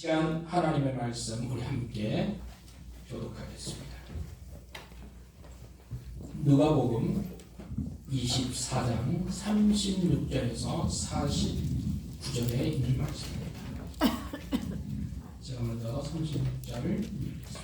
시간 하나님의 말씀 우리 함께 교독하겠습니다. 누가복음 24장 36절에서 49절에 있는 말씀입니다. 제가 먼저 36절을 읽겠습니다.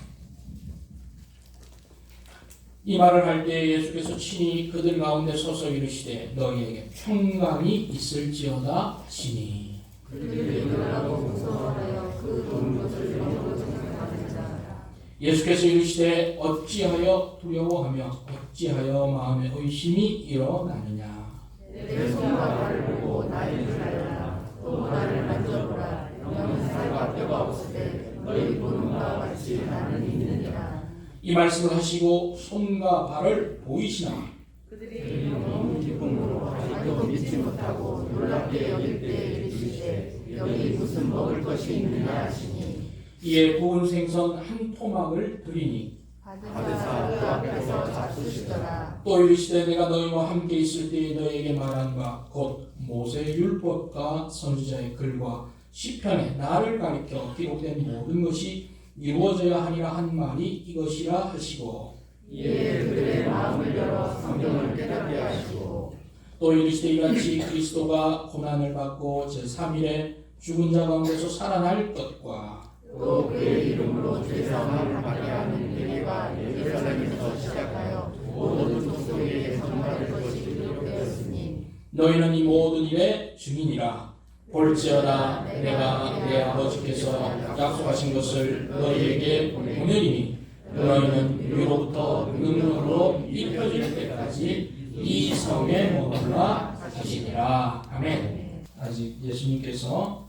이 말을 할 때 예수께서 친히 그들 가운데 서서 이르시되 너희에게 평강이 있을지어다 하시니 그들이 놀라고 무서워하여 그 본 것을 영으로 생각하는지라. 예수께서 이르시되 어찌하여 두려워하며 어찌하여 마음에 의심이 일어나느냐. 내 손과 발을 보고 나를 알라. 또 나를 만져보라. 영은 살과 뼈가 없으되 너희 보는 바와 같이 나는 있느니라. 이 말씀을 하시고 손과 발을 보이시나. 그들이 너무 기쁨으로 아직도 믿지 못하고 놀랍게 여길 때 이르시되 여기 무슨 먹을 것이 있느냐 하시니 이에 구운 생선 한 토막을 드리니 받으사 그 앞에서 잡수시더라. 또 이르시되 내가 너희와 함께 있을 때에 너희에게 말한 바 곧 모세의 율법과 선지자의 글과 시편에 나를 가리켜 기록된 모든 것이 이루어져야 하리라 한 말이 이것이라 하시고 이에 그들의 마음을 열어 성경을 깨닫게 하시고 또 이르시되 이같이 그리스도가 고난을 받고 제3일에 죽은 자 가운데서 살아날 것과 또 그의 이름으로 죄사함을 받게 하는 예배가 예루살렘에서 시작하여 모든 족속에게 전파될 것이 기록되었으니 너희는 이 모든 일의 증인이라. 볼지어다 내가 내 아버지께서 약속하신 것을 너희에게 보내리니 너희는 위로부터 능력으로 입혀질 때까지 이 성에 머물라 하시니라. 아멘. 아직 예수님께서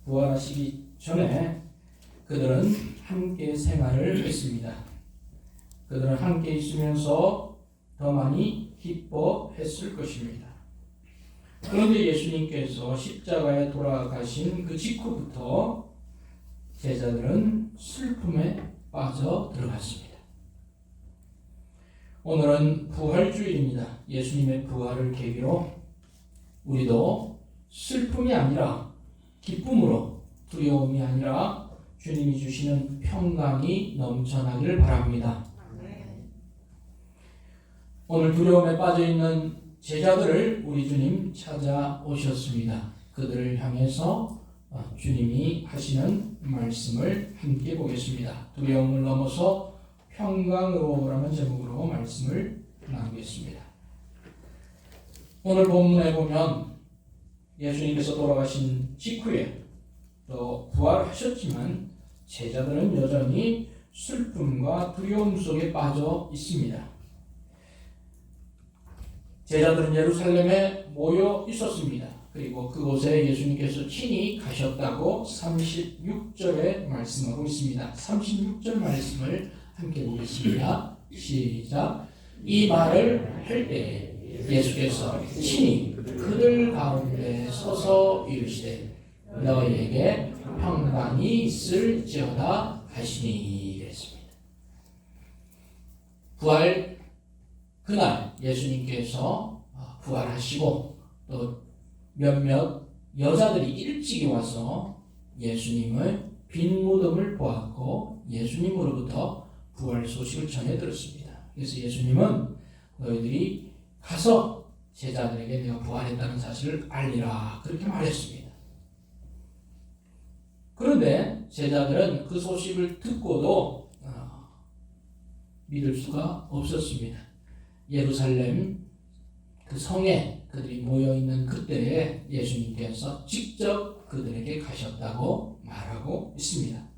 부활하시기 전에 그들은 함께 생활을 했습니다. 그들은 함께 있으면서 더 많이 기뻐했을 것입니다. 그런데 예수님께서 십자가에 돌아가신 그 직후부터 제자들은 슬픔에 빠져 들어갔습니다. 오늘은 부활주일입니다. 예수님의 부활을 계기로 우리도 슬픔이 아니라 기쁨으로, 두려움이 아니라 주님이 주시는 평강이 넘쳐나기를 바랍니다. 오늘 두려움에 빠져있는 제자들을 우리 주님 찾아오셨습니다. 그들을 향해서 주님이 하시는 말씀을 함께 보겠습니다. 두려움을 넘어서 평강으로 라는 제목으로 말씀을 나누겠습니다. 오늘 본문에 보면 예수님께서 돌아가신 직후에 또 부활하셨지만 제자들은 여전히 슬픔과 두려움 속에 빠져 있습니다. 제자들은 예루살렘에 모여 있었습니다. 그리고 그곳에 예수님께서 친히 가셨다고 36절에 말씀하고 있습니다. 36절 말씀을 함께 보겠습니다. 시작. 이 말을 할 때 예수께서 친히 그들 가운데 서서 이르시되 너희에게 평강이 있을지어다 하시니 그랬습니다. 부활 그날 예수님께서 부활하시고 또 몇몇 여자들이 일찍이 와서 예수님의 빈 무덤을 보았고 예수님으로부터 부활 소식을 전해 들었습니다. 그래서 예수님은 너희들이 가서 제자들에게 내가 부활했다는 사실을 알리라 그렇게 말했습니다. 그런데 제자들은 그 소식을 듣고도 믿을 수가 없었습니다. 예루살렘 그 성에 그들이 모여있는 그때에 예수님께서 직접 그들에게 가셨다고 말하고 있습니다.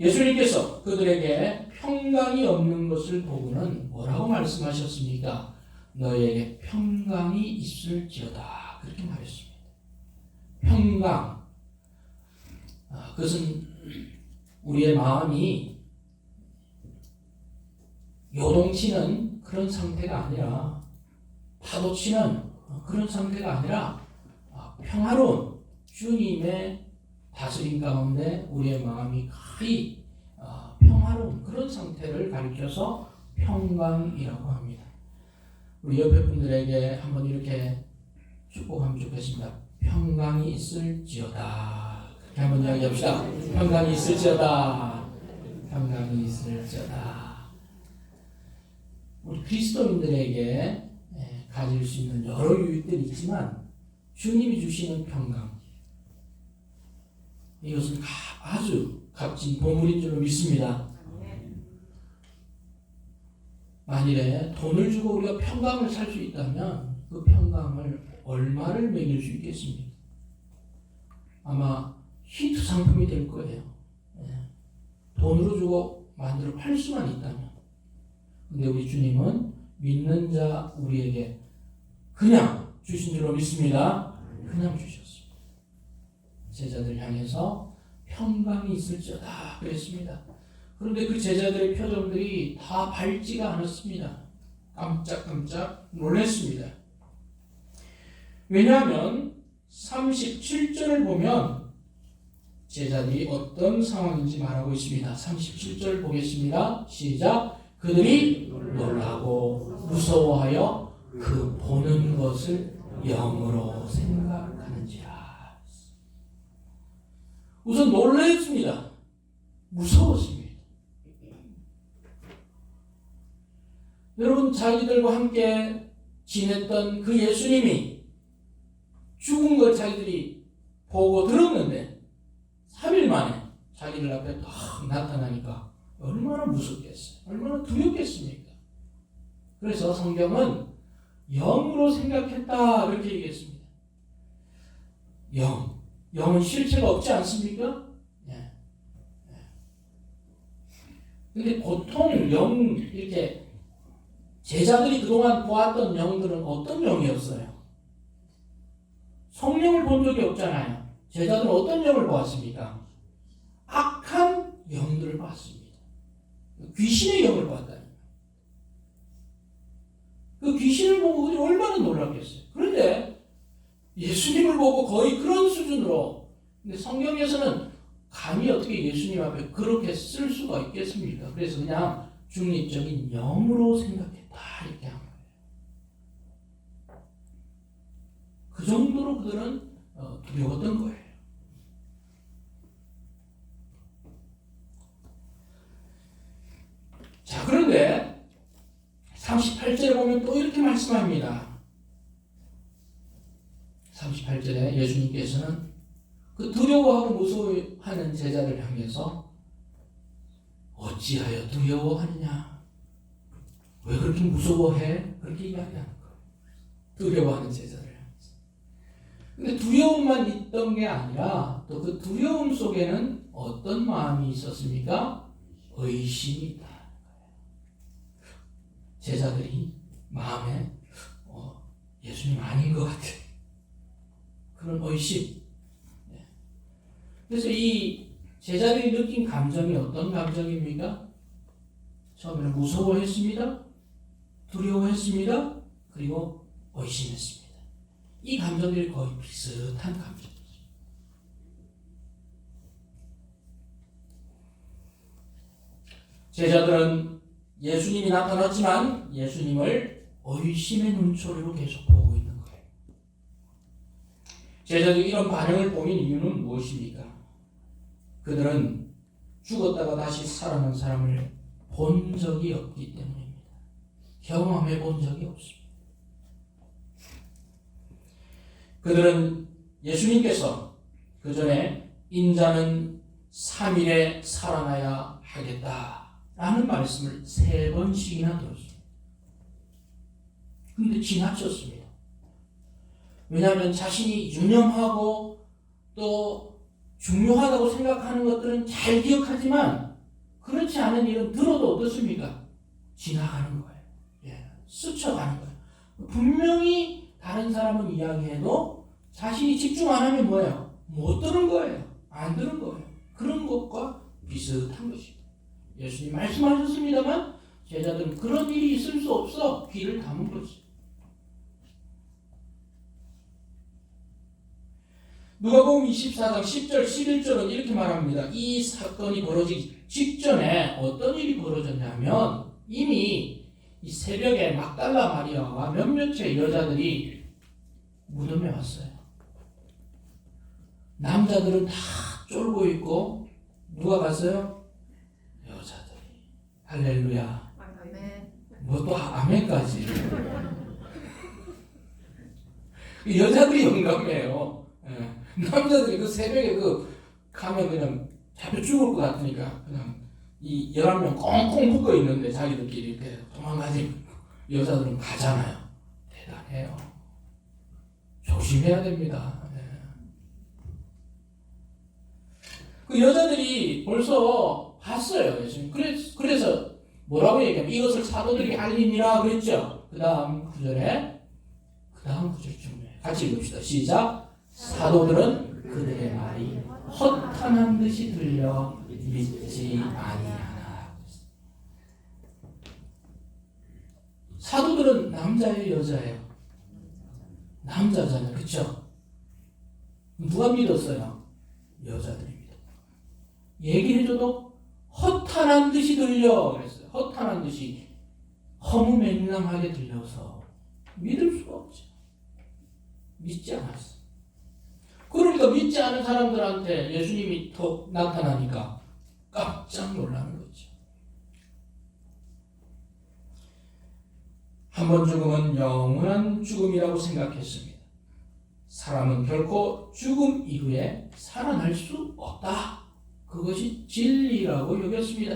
예수님께서 그들에게 평강이 없는 것을 보고는 뭐라고 말씀하셨습니까? 너희에게 평강이 있을지어다 그렇게 말했습니다. 평강 그것은 우리의 마음이 요동치는 그런 상태가 아니라 파도치는 그런 상태가 아니라 평화로운 주님의 다스림 가운데 우리의 마음이 거의 평화로운 그런 상태를 가리켜서 평강이라고 합니다. 우리 옆에 분들에게 한번 이렇게 축복하면 좋겠습니다. 평강이 있을지어다. 한번 이야기합시다. 평강이 있을지어다. 평강이 있을지어다. 우리 그리스도인들에게 가질 수 있는 여러 유익들이 있지만 주님이 주시는 평강, 이것은 아주 값진 보물인 줄 믿습니다. 만일에 돈을 주고 우리가 평강을 살 수 있다면 그 평강을 얼마를 매길 수 있겠습니까? 아마 히트 상품이 될 거예요. 돈으로 주고 만들어 팔 수만 있다면. 근데 우리 주님은 믿는 자 우리에게 그냥 주신 줄로 믿습니다. 그냥 주셨습니다. 제자들 향해서 평강이 있을지어다 그랬습니다. 그런데 그 제자들의 표정들이 다 밝지가 않았습니다. 깜짝깜짝 놀랐습니다. 왜냐하면 37절을 보면 제자들이 어떤 상황인지 말하고 있습니다. 37절 보겠습니다. 시작. 그들이 놀라고 무서워하여 그 보는 것을 영으로 생각하는지라. 우선 놀랐습니다. 무서웠습니다. 여러분, 자기들과 함께 지냈던 그 예수님이 죽은 걸 자기들이 보고 들었는데 3일 만에 자기들 앞에 딱 나타나니까 얼마나 무섭겠어요. 얼마나 두렵겠습니까? 그래서 성경은 영으로 생각했다 그렇게 얘기했습니다. 영은 실체가 없지 않습니까? 예. 근데 보통 이렇게 제자들이 그동안 보았던 영들은 어떤 영이었어요? 성령을 본 적이 없잖아요. 제자들은 어떤 영을 보았습니까? 악한 영들을 봤습니다. 귀신의 영을 봤다는 거예요. 그 귀신을 보고 그들이 얼마나 놀랐겠어요. 그런데 예수님을 보고 거의 그런 수준으로, 근데 성경에서는 감히 어떻게 예수님 앞에 그렇게 쓸 수가 있겠습니까? 그래서 그냥 중립적인 영으로 생각했다 이렇게 한 거예요. 그 정도로 그들은 두려웠던 거예요. 자, 그런데 38절에 보면 또 이렇게 말씀합니다. 38절에 예수님께서는 그 두려워하고 무서워하는 제자들 향해서 어찌하여 두려워하느냐? 왜 그렇게 무서워해? 그렇게 이야기하는 거예요. 두려워하는 제자들 향해서. 근데 두려움만 있던 게 아니라 또 그 두려움 속에는 어떤 마음이 있었습니까? 의심이 있다. 제자들이 마음에 예수님 아닌 것 같아. 그런 의심. 그래서 이 제자들이 느낀 감정이 어떤 감정입니까? 처음에는 무서워했습니다. 두려워했습니다. 그리고 의심했습니다. 이 감정들이 거의 비슷한 감정이죠. 제자들은 예수님이 나타났지만 예수님을 의심의 눈초리로 계속 보고 있는 거예요. 제자들이 이런 반응을 보인 이유는 무엇입니까? 그들은 죽었다가 다시 살아난 사람을 본 적이 없기 때문입니다. 경험해 본 적이 없습니다. 그들은 예수님께서 그 전에 인자는 3일에 살아나야 하겠다 라는 말씀을 3번씩이나 들었습니다. 그런데 지나쳤습니다. 왜냐하면 자신이 유념하고 또 중요하다고 생각하는 것들은 잘 기억하지만 그렇지 않은 일은 들어도 어떻습니까? 지나가는 거예요. 스쳐가는 거예요. 분명히 다른 사람은 이야기해도 자신이 집중 안 하면 뭐예요? 못 들은 거예요. 안 들은 거예요. 그런 것과 비슷한 것입니다. 예수님 말씀하셨습니다만 제자들은 그런 일이 있을 수 없어 귀를 다문 거지. 누가복음 24장 10절 11절은 이렇게 말합니다. 이 사건이 벌어지기 직전에 어떤 일이 벌어졌냐면 이미 이 새벽에 막달라 마리아와 몇몇의 여자들이 무덤에 왔어요. 남자들은 다 쫄고 있고 누가 갔어요? 여자들이. 할렐루야. 아멘. 뭐 또 아멘까지. 여자들이 영감해요. 예. 남자들이 그 새벽에 가면 그냥 잡혀 죽을 것 같으니까 그냥 이 11명 꽁꽁 묶어 있는데 자기들끼리 이렇게 도망가지. 여자들은 가잖아요. 대단해요. 조심해야 됩니다. 예. 그 여자들이 벌써 봤어요. 예수님. 그래서 뭐라고 얘기하면 이것을 사도들에게 알리니라 그랬죠. 그 다음 구절에 중요해요. 같이 읽읍시다. 시작. 사도들은 그들의 말이 허탄한 듯이 들려 믿지 아니하나. 사도들은 남자예요, 여자예요? 남자잖아요, 그렇죠? 누가 믿었어요? 여자들이 믿었다. 얘기해줘도 허탄한 듯이 들려 그랬어요. 허탄한 듯이 허무맹랑하게 들려서 믿을 수가 없죠. 믿지 않았어. 그러니까 믿지 않은 사람들한테 예수님이 더 나타나니까 깜짝 놀라는 거죠. 한 번 죽음은 영원한 죽음이라고 생각했습니다. 사람은 결코 죽음 이후에 살아날 수 없다. 그것이 진리라고 여겼습니다.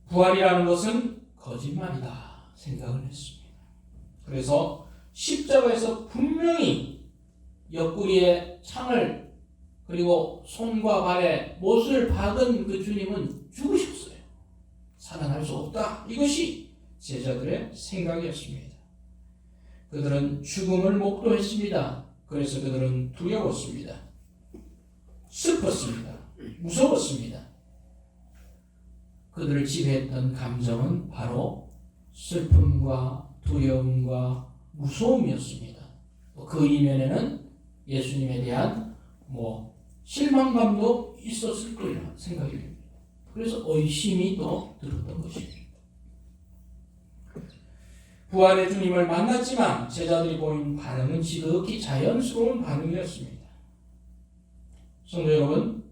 부활이라는 것은 거짓말이다 생각을 했습니다. 그래서 십자가에서 분명히 옆구리에 창을 그리고 손과 발에 못을 박은 그 주님은 죽으셨어요. 살아날 수 없다. 이것이 제자들의 생각이었습니다. 그들은 죽음을 목도했습니다. 그래서 그들은 두려웠습니다. 슬펐습니다. 무서웠습니다. 그들을 지배했던 감정은 바로 슬픔과 두려움과 무서움이었습니다. 그 이면에는 예수님에 대한 실망감도 있었을 거라 생각이 듭니다. 그래서 의심이 또 들었던 것입니다. 부활의 주님을 만났지만 제자들이 보인 반응은 지극히 자연스러운 반응이었습니다. 성도 여러분,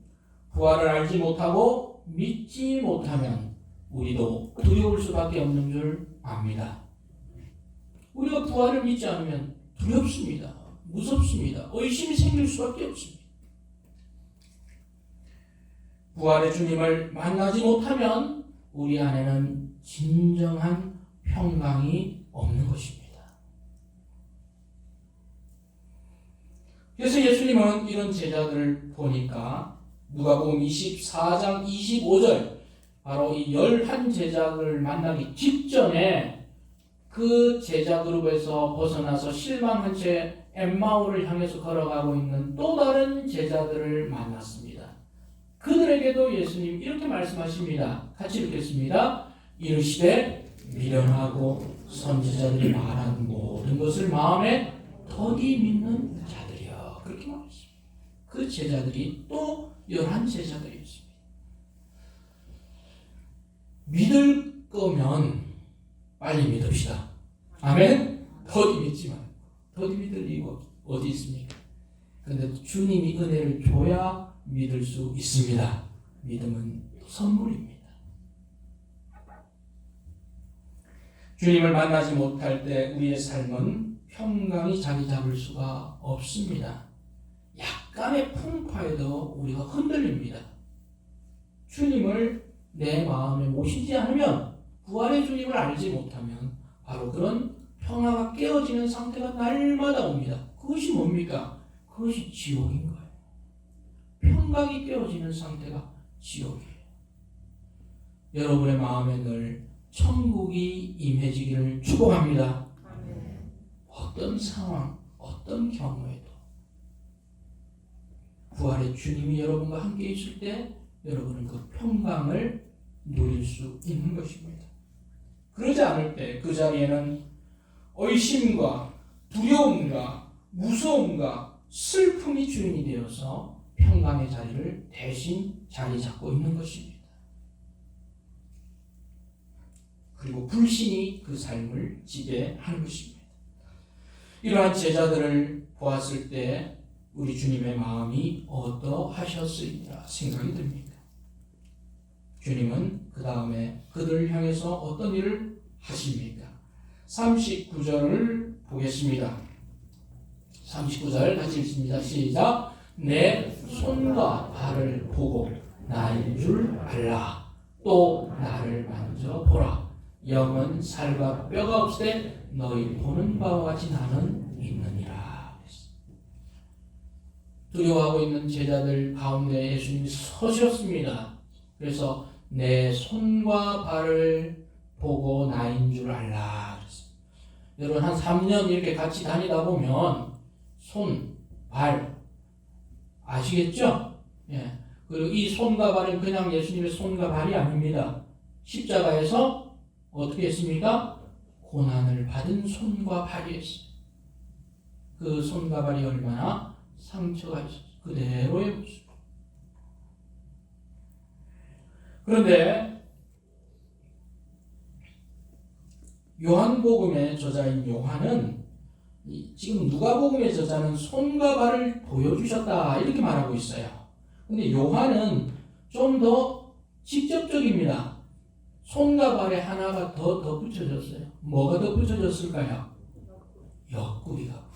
부활을 알지 못하고 믿지 못하면 우리도 두려울 수밖에 없는 줄 압니다. 우리가 부활을 믿지 않으면 두렵습니다. 무섭습니다. 의심이 생길 수밖에 없습니다. 부활의 주님을 만나지 못하면 우리 안에는 진정한 평강이 없는 것입니다. 그래서 예수님은 이런 제자들을 보니까 누가복음 24장 25절 바로 이 11제자를 만나기 직전에 그 제자 그룹에서 벗어나서 실망한 채 엠마오를 향해서 걸어가고 있는 또 다른 제자들을 만났습니다. 그들에게도 예수님 이렇게 말씀하십니다. 같이 읽겠습니다. 이르시되 미련하고 선지자들이 말한 모든 것을 마음에 더디 믿는 자들이여. 그렇게 말했습니다. 그 제자들이 또 11제자들이었습니다. 믿을 거면 빨리 믿읍시다. 아멘? 더디 믿지 말고. 더디 믿을 이유가 어디 있습니까? 그런데 주님이 은혜를 줘야 믿을 수 있습니다. 믿음은 선물입니다. 주님을 만나지 못할 때 우리의 삶은 평강이 자리 잡을 수가 없습니다. 약간의 풍파에도 우리가 흔들립니다. 주님을 내 마음에 모시지 않으면, 부활의 주님을 알지 못하면 바로 그런 평화가 깨어지는 상태가 날마다 옵니다. 그것이 뭡니까? 그것이 지옥인 거예요. 평강이 깨어지는 상태가 지옥이에요. 여러분의 마음에 늘 천국이 임해지기를 축복합니다. 아멘. 어떤 상황, 어떤 경우에도 부활의 주님이 여러분과 함께 있을 때 여러분은 그 평강을 누릴 수 있는 것입니다. 그러지 않을 때 그 자리에는 의심과 두려움과 무서움과 슬픔이 주인이 되어서 평강의 자리를 대신 자리 잡고 있는 것입니다. 그리고 불신이 그 삶을 지배하는 것입니다. 이러한 제자들을 보았을 때 우리 주님의 마음이 어떠하셨으리라 생각이 듭니다. 주님은 그 다음에 그들을 향해서 어떤 일을 하십니까? 39절을 보겠습니다. 39절 같이 읽습니다. 시작. 내 손과 발을 보고 나인 줄 알라. 또 나를 만져보라. 영은 살과 뼈가 없으되 너희 보는 바와 같이 나는 있느니라. 두려워하고 있는 제자들 가운데 예수님이 서셨습니다. 그래서 내 손과 발을 보고 나인 줄 알라. 여러분 한 3년 이렇게 같이 다니다 보면 손, 발 아시겠죠? 예. 그리고 이 손과 발은 그냥 예수님의 손과 발이 아닙니다. 십자가에서 어떻게 했습니까? 고난을 받은 손과 발이었어요. 그 손과 발이 얼마나 상처가 있었어요. 그대로의 모습. 그런데 요한복음의 저자인 요한은 지금 누가복음의 저자는 손과 발을 보여주셨다 이렇게 말하고 있어요. 근데 요한은 좀 더 직접적입니다. 손과 발에 하나가 더 덧붙여졌어요. 뭐가 덧붙여졌을까요? 옆구리가.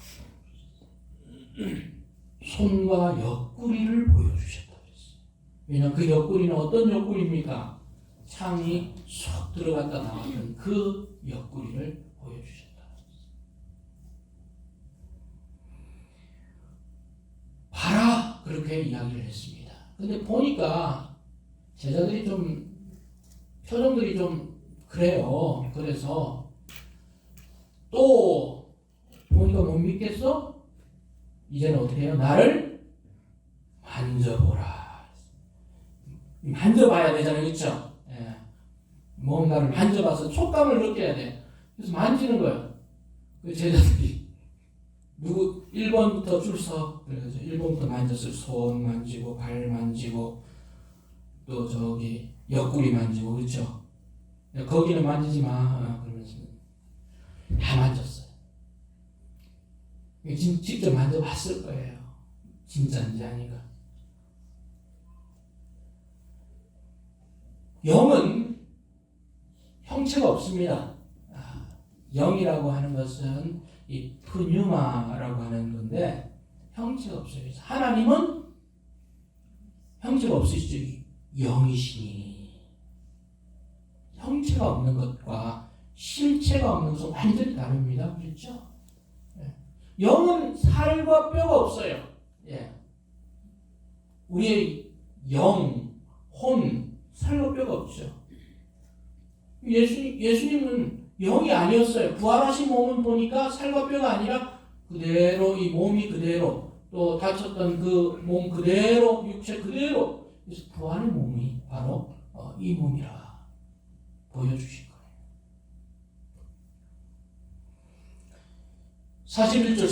손과 옆구리를 보여주셨다 그랬어요. 왜냐하면 그 옆구리는 어떤 옆구리입니까? 창이 쏙 들어갔다 나왔던 그 옆구리를 보여주셨다. 봐라! 그렇게 이야기를 했습니다. 근데 보니까 제자들이 좀 표정들이 좀 그래요. 그래서 또 보니까 못 믿겠어? 이제는 어떻게 해요? 나를 만져보라. 만져봐야 되잖아요. 그렇죠? 예. 뭔가를 만져봐서 촉감을 느껴야 돼. 그래서 만지는 거예요. 그 제자들이 누구 1번부터 줄 서. 그래서 1번부터 만졌어요. 손 만지고 발 만지고 또 저기 옆구리 만지고 그렇죠? 거기는 만지지 마. 그러면서 다 만졌어요. 직접 만져봤을 거예요. 진짜인지 아닌가. 영은 형체가 없습니다. 영이라고 하는 것은 이 푸뉴마라고 하는 건데 형체가 없어요. 그래서 하나님은 형체가 없으시죠. 영이시니 형체가 없는 것과 실체가 없는 것은 완전히 다릅니다. 그렇죠? 영은 살과 뼈가 없어요. 예. 우리의 영, 혼, 살과 뼈가 없죠. 예수님은 영이 아니었어요. 부활하신 몸은 보니까 살과 뼈가 아니라 그대로 이 몸이 그대로 또 다쳤던 그 몸 그대로 육체 그대로 그래서 부활의 몸이 바로 이 몸이라 보여주신 거예요. 41절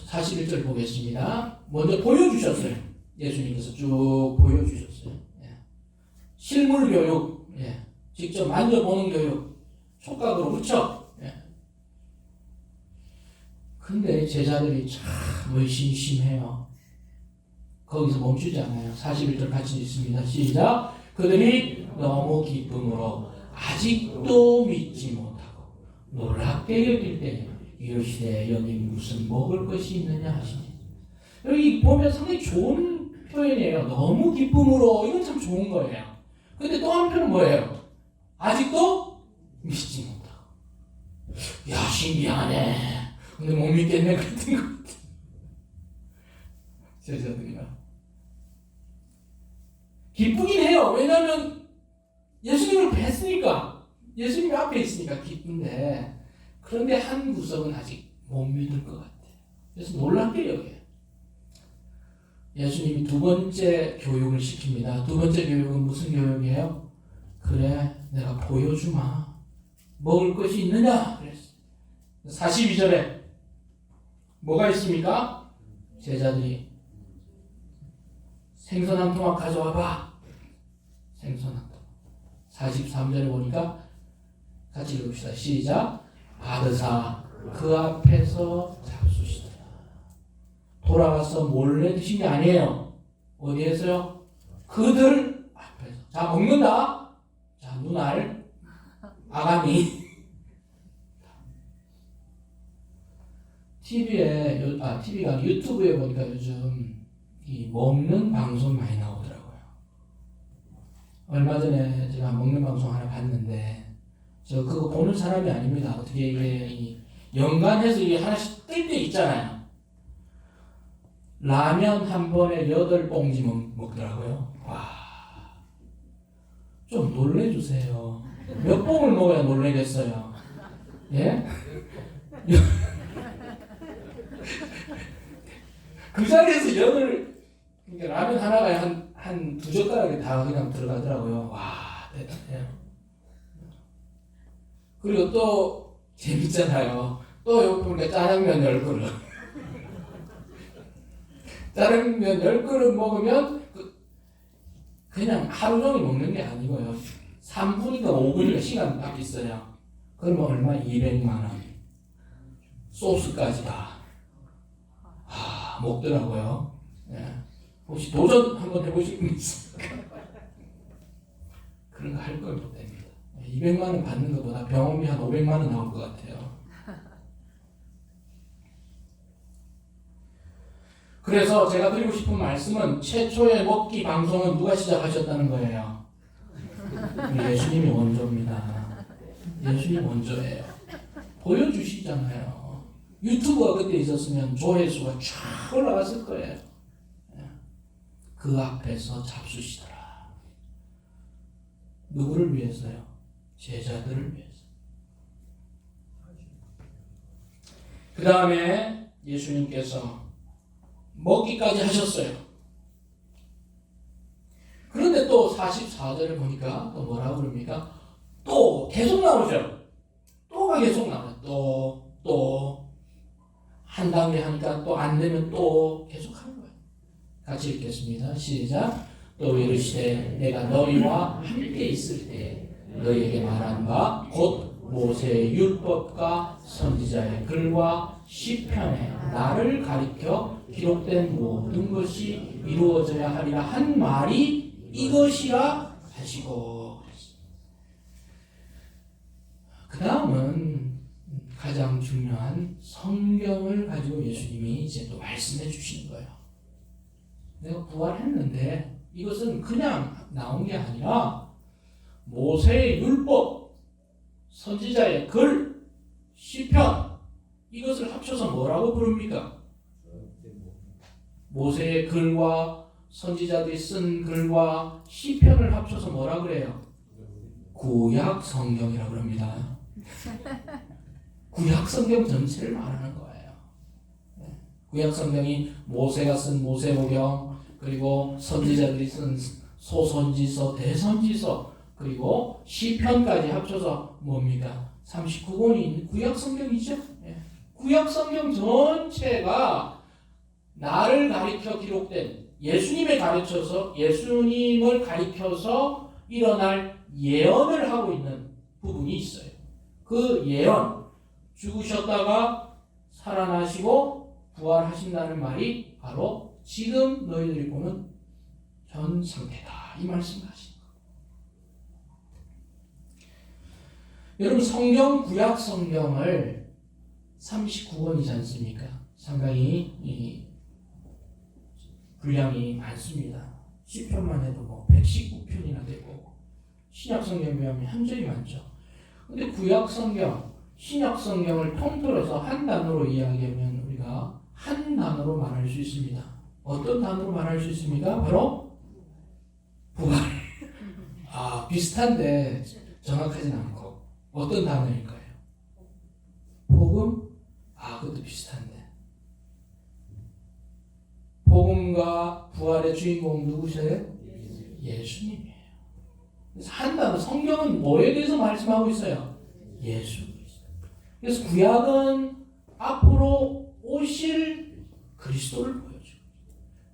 41절 보겠습니다. 먼저 보여주셨어요. 예수님께서 쭉 보여주셨어요. 예. 실물 교육, 예. 직접 만져보는 교육, 촉각으로 그렇죠? 예. 근데 제자들이 참 의심심해요. 거기서 멈추지 않아요. 41절 같이 읽습니다. 시작. 그들이 너무 기쁨으로 아직도 믿지 못하고 놀랍게 여길 때 이르시되 여기 무슨 먹을 것이 있느냐 하시니. 여기 보면 상당히 좋은 표현이에요. 너무 기쁨으로. 이건 참 좋은 거예요. 근데 또 한편은 뭐예요? 아직도 믿지 못하고. 야, 신기하네. 근데 못 믿겠네. 그랬던 것 같아. 제자들이가. 기쁘긴 해요. 왜냐하면 예수님을 뵀으니까. 예수님이 앞에 있으니까 기쁜데 그런데 한 구석은 아직 못 믿을 것 같아요. 그래서 놀랍게 여겨요. 예수님이 두 번째 교육을 시킵니다. 두 번째 교육은 무슨 교육이에요? 그래, 내가 보여주마. 먹을 것이 있느냐? 그랬어요. 42절에 뭐가 있습니까? 제자들이 생선 한 토막 가져와봐. 생선 한 토막. 43절에 보니까 같이 읽읍시다. 시작. 받으사 그 앞에서 잡수시더라. 돌아가서 몰래 드신 게 아니에요. 어디에서요? 그들 앞에서. 자, 먹는다. 자, 눈알, 아가미. TV가 유튜브에 보니까 요즘 이 먹는 방송 많이 나오더라고요. 얼마 전에 제가 먹는 방송 하나 봤는데, 저 그거 보는 사람이 아닙니다. 어떻게 이게 연관해서 이게 하나씩 뜰 때 있잖아요. 라면 한 번에 8봉지 먹더라고요. 와, 좀 놀래주세요. 몇 봉을 먹어야 놀래겠어요? 예? 그 자리에서 그러니까 라면 하나가 한 2젓가락이 다 그냥 들어가더라고요. 와, 대단해요. 그리고 또 재밌잖아요. 또 여기 보니까 짜장면 10그릇. 짜장면 10그릇 먹으면 그냥 하루 종일 먹는 게 아니고요. 3분인가 5분인가 시간 딱 있어요. 그러면 얼마? 200만 원. 소스까지 다. 먹더라고요. 예. 혹시 도전 한번 해보실 분 있습니까? 그런 거 할 걸 못합니다. 200만 원 받는 것보다 병원비 한 500만 원 나올 것 같아요. 그래서 제가 드리고 싶은 말씀은 최초의 먹기 방송은 누가 시작하셨다는 거예요? 예수님이 원조입니다. 예수님 원조예요. 보여주시잖아요. 유튜브가 그때 있었으면 조회수가 쫙 올라갔을 거예요. 그 앞에서 잡수시더라. 누구를 위해서요? 제자들을 위해서. 그 다음에 예수님께서 먹기까지 하셨어요. 그런데 또 44절을 보니까 또 뭐라고 그럽니까? 또 계속 나오죠. 또가 계속 나와요. 또 한 단계 하니까 또 안 되면 또 계속 하는 거예요. 같이 읽겠습니다. 시작. 또 이르시되 내가 너희와 함께 있을 때 너희에게 말한 바 곧 모세의 율법과 선지자의 글과 시편에 나를 가리켜 기록된 모든 것이 이루어져야 하리라 한 말이 이것이라 하시고. 그 다음은 가장 중요한 성경을 가지고 예수님이 이제 또 말씀해 주시는 거예요. 내가 부활했는데 이것은 그냥 나온 게 아니라 모세의 율법, 선지자의 글, 시편 이것을 합쳐서 뭐라고 부릅니까? 모세의 글과 선지자들이 쓴 글과 시편을 합쳐서 뭐라 그래요? 구약 성경이라고 그럽니다. 구약 성경 전체를 말하는 거예요. 구약 성경이 모세가 쓴 모세오경, 그리고 선지자들이 쓴 소선지서, 대선지서, 그리고 시편까지 합쳐서 뭡니까? 39권이 구약 성경이죠. 구약 성경 전체가 나를 가리켜 기록된 예수님을 가리켜서 일어날 예언을 하고 있는 부분이 있어요. 그 예언, 죽으셨다가 살아나시고 부활하신다는 말이 바로 지금 너희들이 보는 현 상태다. 이 말씀을 하시는 거예요. 여러분 성경, 구약 성경을 39권이지 않습니까? 상당히 분량이 많습니다. 시편만 해도 뭐 119편이나 되고 신약 성경에 비하면 현저히 많죠. 근데 구약 성경, 신약 성경을 통틀어서 한 단어로 이야기하면 우리가 한 단어로 말할 수 있습니다. 어떤 단어로 말할 수 있습니까? 바로 부활. 비슷한데 정확하진 않고 어떤 단어일까요? 복음? 그것도 비슷한데 복음과 부활의 주인공 누구세요? 예수님이에요. 그래서 한 단어, 성경은 뭐에 대해서 말씀하고 있어요? 예수. 그래서 구약은 앞으로 오실 그리스도를 보여줘요.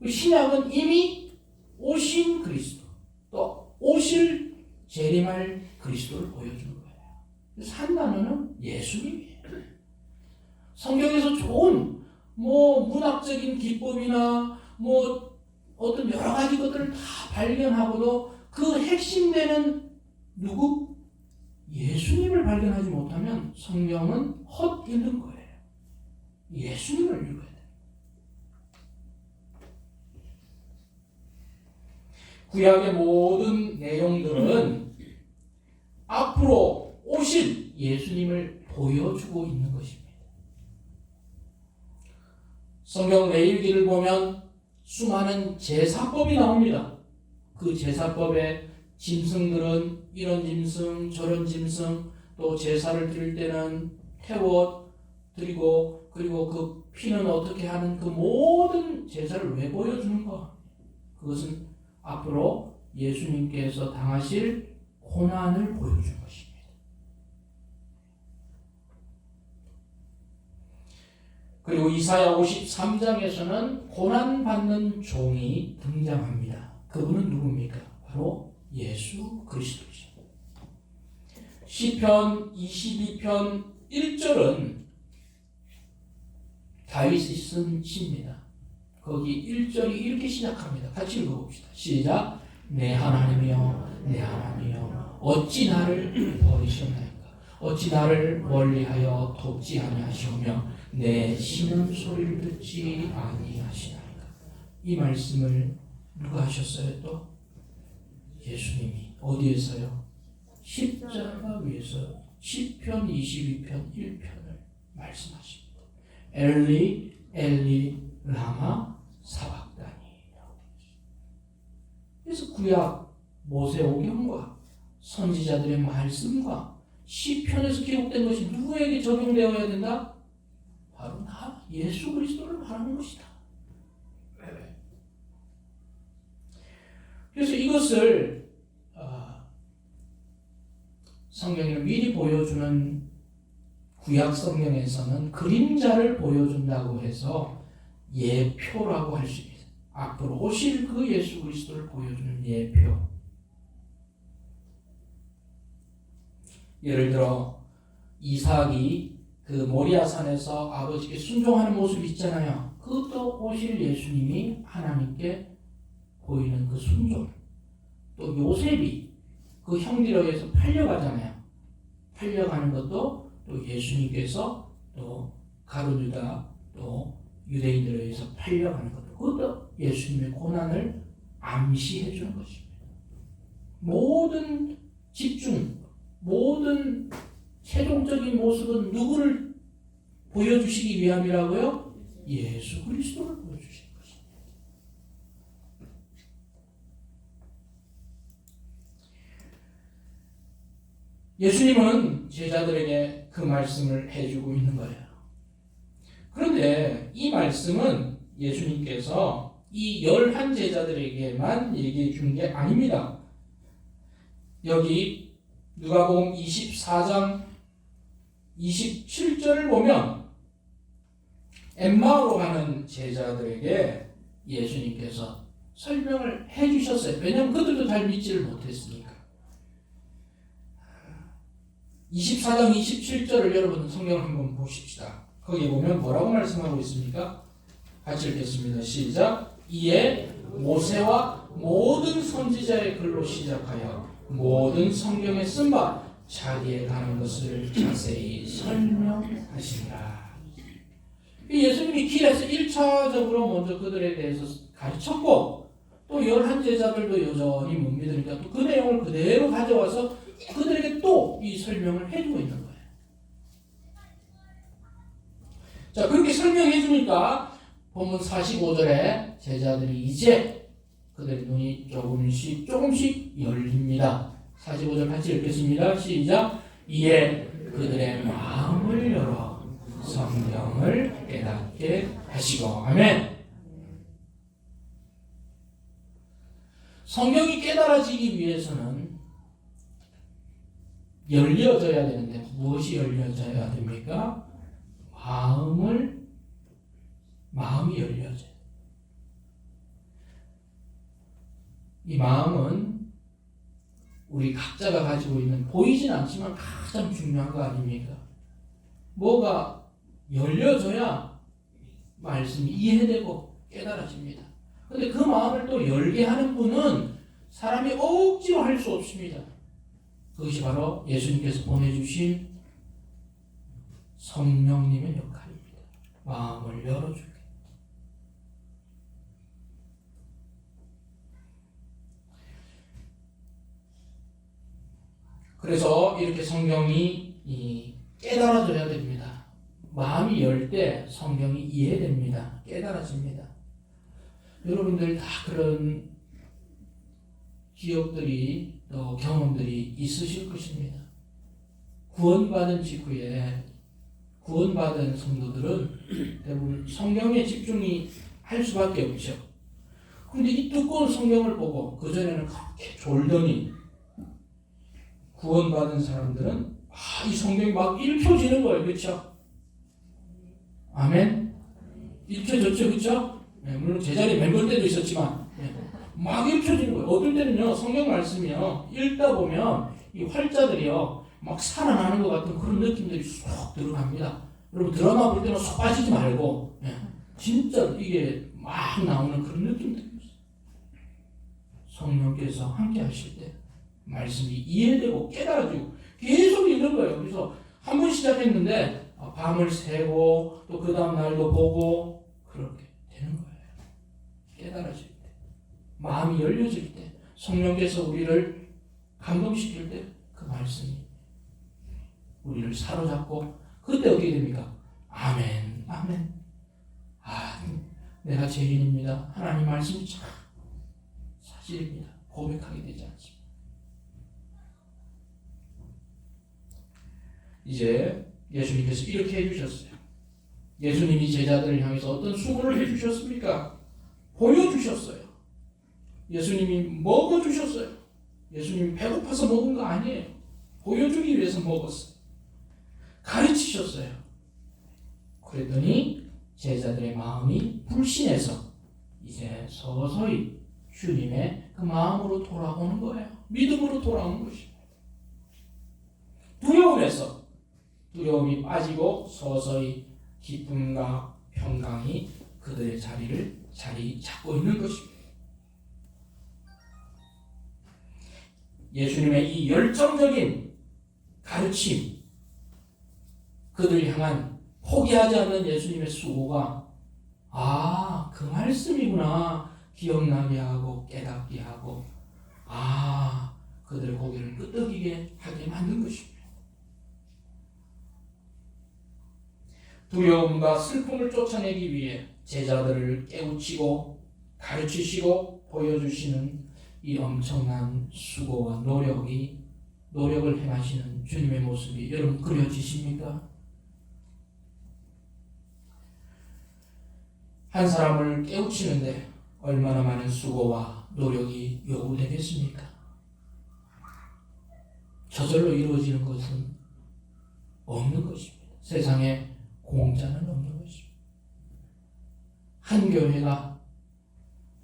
신약은 이미 오신 그리스도, 또 오실 재림할 그리스도를 보여주는 거예요. 그래서 한 단어는 예수님이에요. 성경에서 좋은 뭐 문학적인 기법이나 뭐 어떤 여러 가지 것들을 다 발견하고도 그 핵심되는 누구? 예수님을 발견하지 못하면 성경은 헛읽는 거예요. 예수님을 읽어야 돼요. 구약의 모든 내용들은 앞으로 오실 예수님을 보여주고 있는 것입니다. 성경 레위기를 보면 수많은 제사법이 나옵니다. 그 제사법에 짐승들은 이런 짐승 저런 짐승, 또 제사를 드릴 때는 태워 드리고, 그리고 그 피는 어떻게 하는 그 모든 제사를 왜 보여주는가? 그것은 앞으로 예수님께서 당하실 고난을 보여준 것입니다. 그리고 이사야 53장에서는 고난받는 종이 등장합니다. 그분은 누굽니까? 바로 예수 그리스도죠. 시편 22편 1절은 다윗이 쓴 시입니다. 거기 1절이 이렇게 시작합니다. 같이 읽어봅시다. 시작. 내 하나님이여 내 하나님이여 어찌 나를 버리셨나이까? 어찌 나를 멀리하여 돕지 아니하시오며 내 신음 소리를 듣지 아니하시나이까? 이 말씀을 누가 하셨어요? 또 예수님이 어디에서요? 십자가 위에서 시편 22편 1편을 말씀하십니다. 엘리 엘리 라마 사박다니. 그래서 구약 모세오경과 선지자들의 말씀과 시편에서 기록된 것이 누구에게 적용되어야 된다? 바로 나 예수 그리스도를 말하는 것이다. 그래서 이것을 성경에는 미리 보여주는 구약 성경에서는 그림자를 보여준다고 해서 예표라고 할 수 있습니다. 앞으로 오실 그 예수 그리스도를 보여주는 예표. 예를 들어 이삭이 그 모리아산에서 아버지께 순종하는 모습 있잖아요. 그것도 오실 예수님이 하나님께 보이는 그 순종. 또 요셉이 그 형들에 의해서 팔려가잖아요. 팔려가는 것도 또 예수님께서 또 가룟유다 또 유대인들에 의해서 팔려가는 것도 그것도 예수님의 고난을 암시해 주는 것입니다. 모든 집중, 모든 최종적인 모습은 누구를 보여주시기 위함이라고요? 예수 그리스도를 보여주시는 것입니다. 예수님은 제자들에게 그 말씀을 해주고 있는 거예요. 그런데 이 말씀은 예수님께서 이 11 제자들에게만 얘기해 준 게 아닙니다. 여기 누가복음 24장 27절을 보면 엠마오로 가는 제자들에게 예수님께서 설명을 해 주셨어요. 왜냐하면 그들도 잘 믿지를 못했으니까. 24장 27절을 여러분 성경을 한번 보십시다. 거기 보면 뭐라고 말씀하고 있습니까? 같이 읽겠습니다. 시작. 이에 모세와 모든 선지자의 글로 시작하여 모든 성경에 쓴 바 자기의 가는 것을 자세히 설명하시니라. 예수님이 길에서 1차적으로 먼저 그들에 대해서 가르쳤고 또 11 제자들도 여전히 못 믿으니까 또 그 내용을 그대로 가져와서 그들에게 또 이 설명을 해주고 있는 거예요. 자, 그렇게 설명해 주니까 본문 45절에 제자들이 이제 그들의 눈이 조금씩 열립니다. 45절 같이 읽겠습니다. 시작. 이에 그들의 마음을 열어 성경을 깨닫게 하시고. 아멘. 성경이 깨달아지기 위해서는 열려져야 되는데 무엇이 열려져야 됩니까? 마음이 열려져요. 이 마음은 우리 각자가 가지고 있는 보이진 않지만 가장 중요한 거 아닙니까? 뭐가 열려져야 말씀이 이해되고 깨달아집니다. 근데 그 마음을 또 열게 하는 분은 사람이 억지로 할 수 없습니다. 그것이 바로 예수님께서 보내주신 성령님의 역할입니다. 마음을 열어주게. 그래서 이렇게 성경이 깨달아져야 됩니다. 마음이 열 때 성경이 이해됩니다. 깨달아집니다. 여러분들 다 그런 기억들이 또 경험들이 있으실 것입니다. 구원받은 직후에 구원받은 성도들은 대부분 성경에 집중이 할 수밖에 없죠. 그런데 이 두꺼운 성경을 보고 그전에는 그렇게 졸더니 구원받은 사람들은 이 성경이 막 읽혀지는 거예요. 그렇죠? 아멘? 읽혀졌죠? 그렇죠? 네, 물론 제자리에 멤볼 때도 있었지만 막 읽혀지는 거예요. 어떨 때는요, 성경 말씀이요, 읽다 보면 이 활자들이요, 막 살아나는 것 같은 그런 느낌들이 쏙 들어갑니다. 여러분 드라마 볼 때는 쏙 빠지지 말고, 진짜 이게 막 나오는 그런 느낌들이 있어요. 성령께서 함께 하실 때 말씀이 이해되고 깨달아지고 계속 읽는 거예요. 그래서 한 번 시작했는데 밤을 새고 또 그 다음 날도 보고 그렇게 되는 거예요. 깨달아질 때, 마음이 열려질 때, 성령께서 우리를 감동시킬 때 그 말씀이 우리를 사로잡고 그때 어떻게 됩니까? 아멘, 아멘. 내가 죄인입니다. 하나님 말씀이 참 사실입니다. 고백하게 되지 않습니다. 이제 예수님께서 이렇게 해주셨어요. 예수님이 제자들을 향해서 어떤 수고를 해주셨습니까? 보여주셨어요. 예수님이 먹어주셨어요. 예수님이 배고파서 먹은 거 아니에요. 보여주기 위해서 먹었어요. 가르치셨어요. 그랬더니 제자들의 마음이 불신해서 이제 서서히 주님의 그 마음으로 돌아오는 거예요. 믿음으로 돌아오는 것입니다. 두려움에서 두려움이 빠지고 서서히 기쁨과 평강이 그들의 자리 잡고 있는 것입니다. 예수님의 이 열정적인 가르침, 그들 향한 포기하지 않는 예수님의 수고가 그 말씀이구나 기억나게 하고 깨닫게 하고 그들의 고개를 끄덕이게 하게 만든 것입니다. 두려움과 슬픔을 쫓아내기 위해 제자들을 깨우치고 가르치시고 보여주시는 이 엄청난 수고와 노력을 행하시는 주님의 모습이 여러분 그려지십니까? 한 사람을 깨우치는데 얼마나 많은 수고와 노력이 요구되겠습니까? 저절로 이루어지는 것은 없는 것입니다. 세상에 공짜는 없는 것입니다. 한 교회가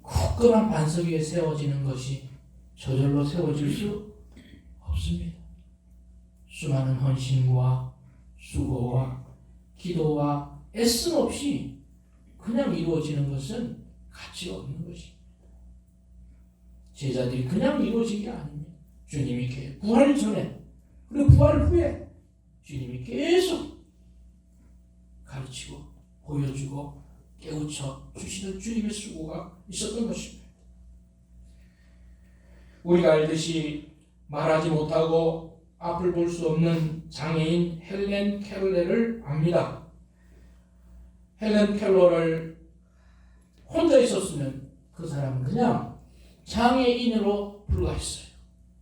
굳건한 반석 위에 세워지는 것이 저절로 세워질 수 없습니다. 수많은 헌신과 수고와 기도와 애씀 없이 그냥 이루어지는 것은 가치가 없는 것입니다. 제자들이 그냥 이루어진 게 아닙니다. 주님이 부활 전에 그리고 부활 후에 주님이 계속 가르치고 보여주고 깨우쳐 주시는 주님의 수고가 있었던 것입니다. 우리가 알듯이 말하지 못하고 앞을 볼 수 없는 장애인 헬렌 켈러를 압니다. 헬렌 켈러를 혼자 있었으면 그 사람은 그냥 장애인으로 불과했어요.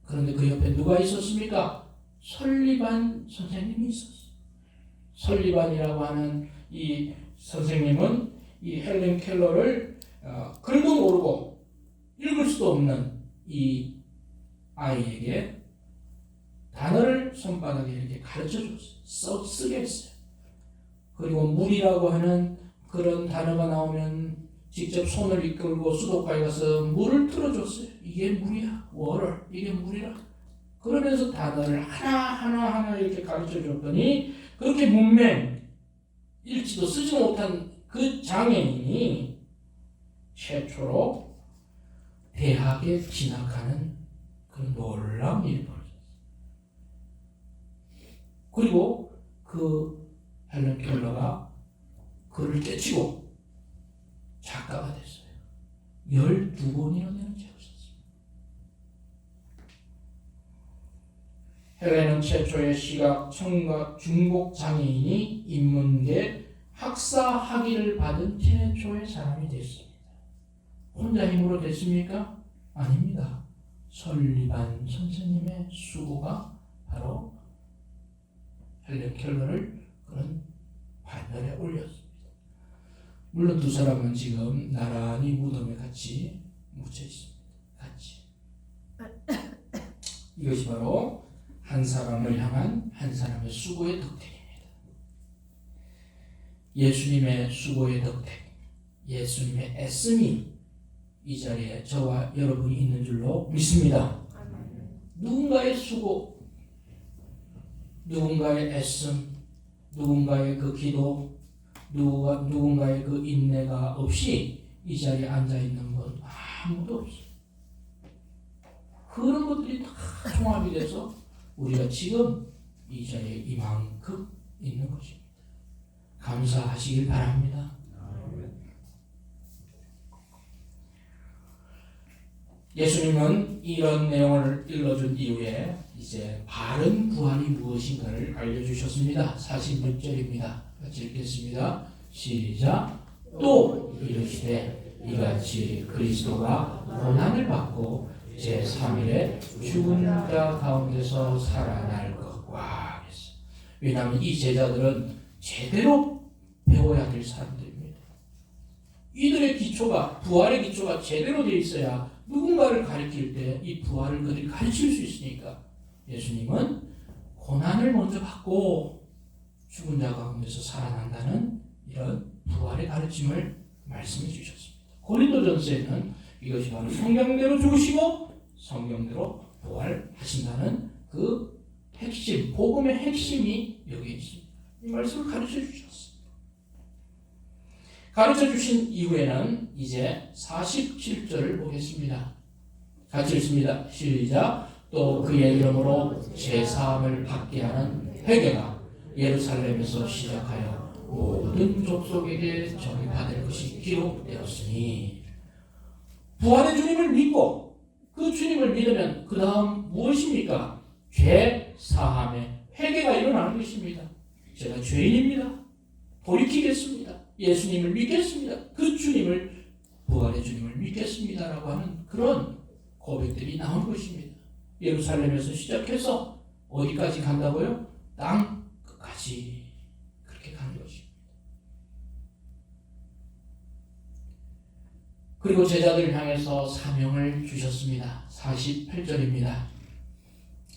그런데 그 옆에 누가 있었습니까? 설리반 선생님이 있었어요. 설리반이라고 하는 이 선생님은 이 헬렌 켈러를 글도 모르고 읽을 수도 없는 이 아이에게 단어를 손바닥에 이렇게 가르쳐줬어요. 쓰게 했어요. 그리고 물이라고 하는 그런 단어가 나오면 직접 손을 이끌고 수도가에 가서 물을 틀어줬어요. 이게 물이야. water. 이게 물이라. 그러면서 단어를 하나 이렇게 가르쳐줬더니 그렇게 문맹 읽지도 쓰지 못한 그 장애인이 최초로 대학에 진학하는 그런 놀라운 일이 벌어졌어요. 그리고 그 헬렌 켈러가 그를 떼치고 작가가 됐어요. 12권이나 되는 책을 썼습니다. 헬렌은 최초의 시각, 청각, 중복 장애인이 인문계 학사 학위를 받은 최초의 사람이 됐습니다. 혼자 힘으로 됐습니까? 아닙니다. 설리반 선생님의 수고가 바로 헬렌 켈러를 그런 반열에 올렸습니다. 물론 두 사람은 지금 나란히 무덤에 같이 묻혀 있습니다. 같이. 이것이 바로 한 사람을 향한 한 사람의 수고의 덕택입니다. 예수님의 수고의 덕택, 예수님의 애씀이 이 자리에 저와 여러분이 있는 줄로 믿습니다. 누군가의 수고, 누군가의 애씀, 누군가의 그 기도, 누군가의 그 인내가 없이 이 자리에 앉아있는 분 아무도 없어요. 그런 것들이 다 종합이 돼서 우리가 지금 이 자리에 이만큼 있는 것입니다. 감사하시길 바랍니다. 예수님은 이런 내용을 읽어준 이후에 이제 바른 부활이 무엇인가를 알려주셨습니다. 46절입니다. 같이 읽겠습니다. 시작. 또 이르시되 이같이 그리스도가 고난을 받고 제3일에 죽은 자 가운데서 살아날 것과 했어요. 왜냐하면 이 제자들은 제대로 배워야 될 사람들입니다. 이들의 기초가, 부활의 기초가 제대로 되어 있어야 누군가를 가르칠 때 이 부활을 그들이 가르칠 수 있으니까 예수님은 고난을 먼저 받고 죽은 자 가운데서 살아난다는 이런 부활의 가르침을 말씀해 주셨습니다. 고린도전서에는 이것이 바로 성경대로 죽으시고 성경대로 부활하신다는 그 핵심, 복음의 핵심이 여기에 있습니다. 이 말씀을 가르쳐 주셨습니다. 가르쳐 주신 이후에는 이제 47절을 보겠습니다. 같이 읽습니다. 시작. 또 그의 이름으로 제사함을 받게 하는 회개가 예루살렘에서 시작하여 모든 족속에게 전파될 것이 기록되었으니 부활의 주님을 믿고 그 주님을 믿으면 그 다음 무엇입니까? 죄 사함의 회개가 일어나는 것입니다. 제가 죄인입니다. 돌이키겠습니다. 예수님을 믿겠습니다. 그 주님을, 부활의 주님을 믿겠습니다라고 하는 그런 고백들이 나온 것입니다. 예루살렘에서 시작해서 어디까지 간다고요? 땅 끝까지 그렇게 가는 것입니다. 그리고 제자들을 향해서 사명을 주셨습니다. 48절입니다.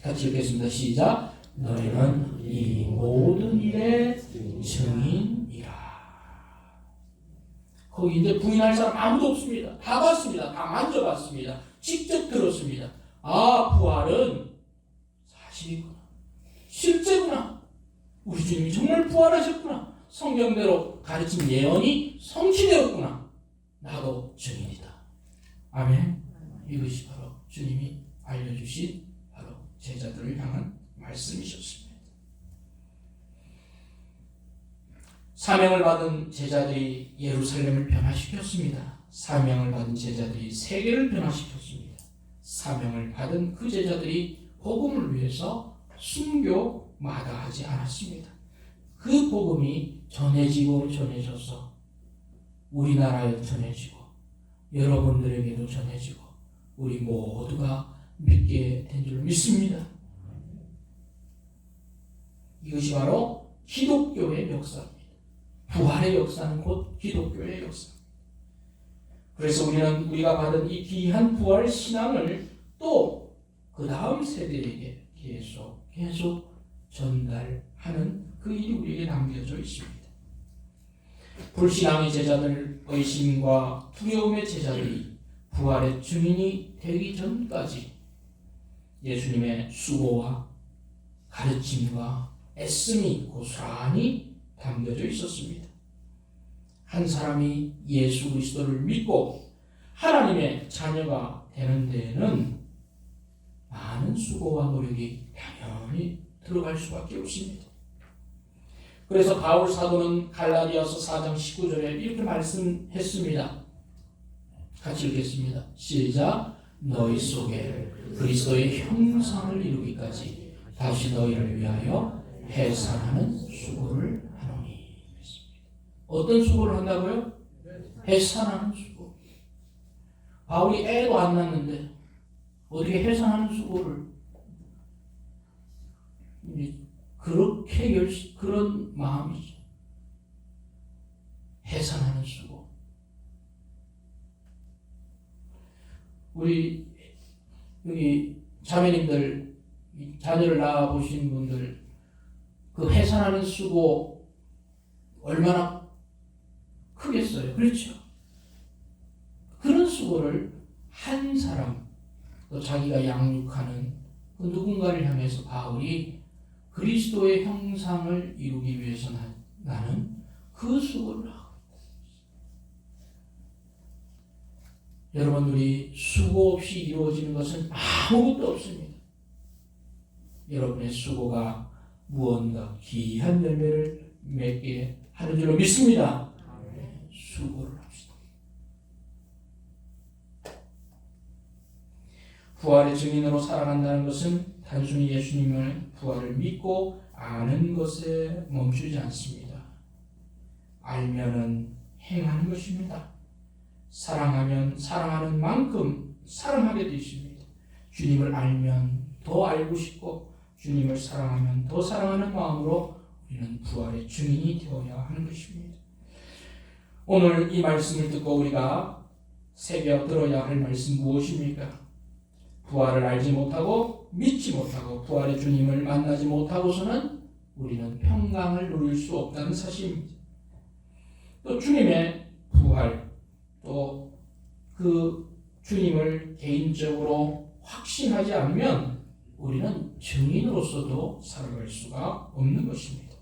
같이 읽겠습니다. 시작. 너희는 이 모든 일의 증인이라. 거기 이제 부인할 사람 아무도 없습니다. 다 봤습니다. 다 만져봤습니다. 직접 들었습니다. 아, 부활은 사실이구나. 실제구나. 우리 주님이 정말 부활하셨구나. 성경대로 가르친 예언이 성취되었구나. 나도 증인이다. 아멘. 이것이 바로 주님이 알려주신 바로 제자들을 향한 말씀이셨습니다. 사명을 받은 제자들이 예루살렘을 변화시켰습니다. 사명을 받은 제자들이 세계를 변화시켰습니다. 사명을 받은 그 제자들이 복음을 위해서 순교마다하지 않았습니다. 그 복음이 전해지고 전해져서 우리나라에 전해지고 여러분들에게도 전해지고 우리 모두가 믿게 된 줄 믿습니다. 이것이 바로 기독교의 역사입니다. 부활의 역사는 곧 기독교의 역사. 그래서 우리가 받은 이 귀한 부활 신앙을 또 그 다음 세대에게 계속 전달하는 그 일이 우리에게 남겨져 있습니다. 불신앙의 제자들, 의심과 두려움의 제자들이 부활의 증인이 되기 전까지 예수님의 수고와 가르침과 애씀이 고스란히 담겨져 있었습니다. 한 사람이 예수 그리스도를 믿고 하나님의 자녀가 되는 데에는 많은 수고와 노력이 당연히 들어갈 수밖에 없습니다. 그래서 바울 사도는 갈라디아서 4장 19절에 이렇게 말씀했습니다. 같이 읽겠습니다. 시작. 너희 속에 그리스도의 형상을 이루기까지 다시 너희를 위하여 해산하는 수고를 하노니. 어떤 수고를 한다고요? 해산하는 수고. 바울이 애도 안 낳는데 어떻게 해산하는 수고를, 그렇게 그런 마음이죠. 해산하는 수고. 우리 여기 자매님들, 자녀를 낳아 보신 분들, 그 해산하는 수고 얼마나 크겠어요. 그렇죠? 그런 수고를 한 사람, 또 자기가 양육하는 그 누군가를 향해서 바울이 그리스도의 형상을 이루기 위해서 나는 그 수고를 하고 있다. 여러분들이 수고 없이 이루어지는 것은 아무것도 없습니다. 여러분의 수고가 무언가 귀한 열매를 맺게 하는 줄로 믿습니다. 수고를 합시다. 부활의 증인으로 살아간다는 것은 단순히 예수님의 부활을 믿고 아는 것에 멈추지 않습니다. 알면은 행하는 것입니다. 사랑하면 사랑하는 만큼 사랑하게 되십니다. 주님을 알면 더 알고 싶고 주님을 사랑하면 더 사랑하는 마음으로 우리는 부활의 증인이 되어야 하는 것입니다. 오늘 이 말씀을 듣고 우리가 새겨 들어야 할 말씀 무엇입니까? 부활을 알지 못하고 믿지 못하고 부활의 주님을 만나지 못하고서는 우리는 평강을 누릴 수 없다는 사실입니다. 또 주님의 부활, 또 그 주님을 개인적으로 확신하지 않으면 우리는 증인으로서도 살아갈 수가 없는 것입니다.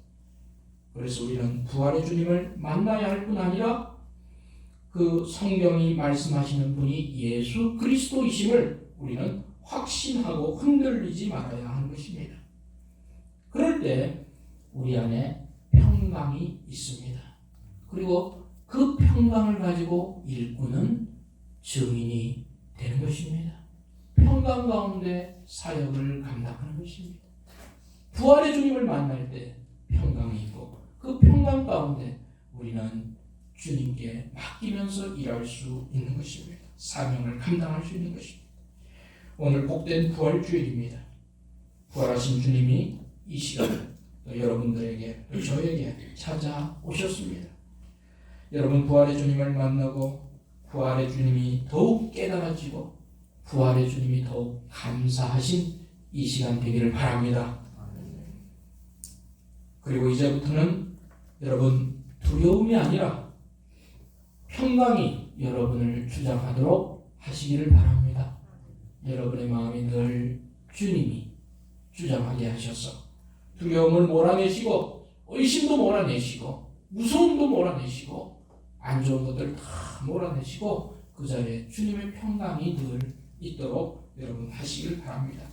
그래서 우리는 부활의 주님을 만나야 할 뿐 아니라 그 성경이 말씀하시는 분이 예수 그리스도이심을 우리는 확신하고 흔들리지 말아야 하는 것입니다. 그럴 때 우리 안에 평강이 있습니다. 그리고 그 평강을 가지고 일꾼은 증인이 되는 것입니다. 평강 가운데 사역을 감당하는 것입니다. 부활의 주님을 만날 때 평강이 있고 그 평강 가운데 우리는 주님께 맡기면서 일할 수 있는 것입니다. 사명을 감당할 수 있는 것입니다. 오늘 복된 부활주일입니다. 부활하신 주님이 이 시간 여러분들에게 또 저에게 찾아오셨습니다. 여러분 부활의 주님을 만나고 부활의 주님이 더욱 깨달아지고 부활의 주님이 더욱 감사하신 이 시간 되기를 바랍니다. 그리고 이제부터는 여러분 두려움이 아니라 평강이 여러분을 주장하도록 하시기를 바랍니다. 여러분의 마음이 늘 주님이 주장하게 하셔서 두려움을 몰아내시고 의심도 몰아내시고 무서움도 몰아내시고 안 좋은 것들 다 몰아내시고 그 자리에 주님의 평강이 늘 있도록 여러분 하시길 바랍니다.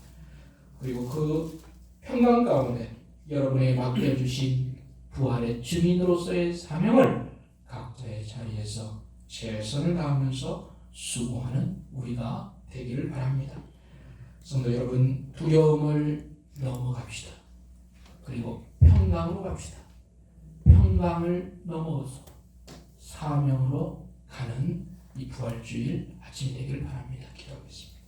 그리고 그 평강 가운데 여러분에게 맡겨주신 부활의 증인으로서의 사명을 각자의 자리에서 최선을 다하면서 수고하는 우리가 되기를 바랍니다. 성도 여러분, 두려움을 넘어갑시다. 그리고 평강으로 갑시다. 평강을 넘어서 사명으로 가는 이 부활주일 아침이 되기를 바랍니다. 기도하겠습니다.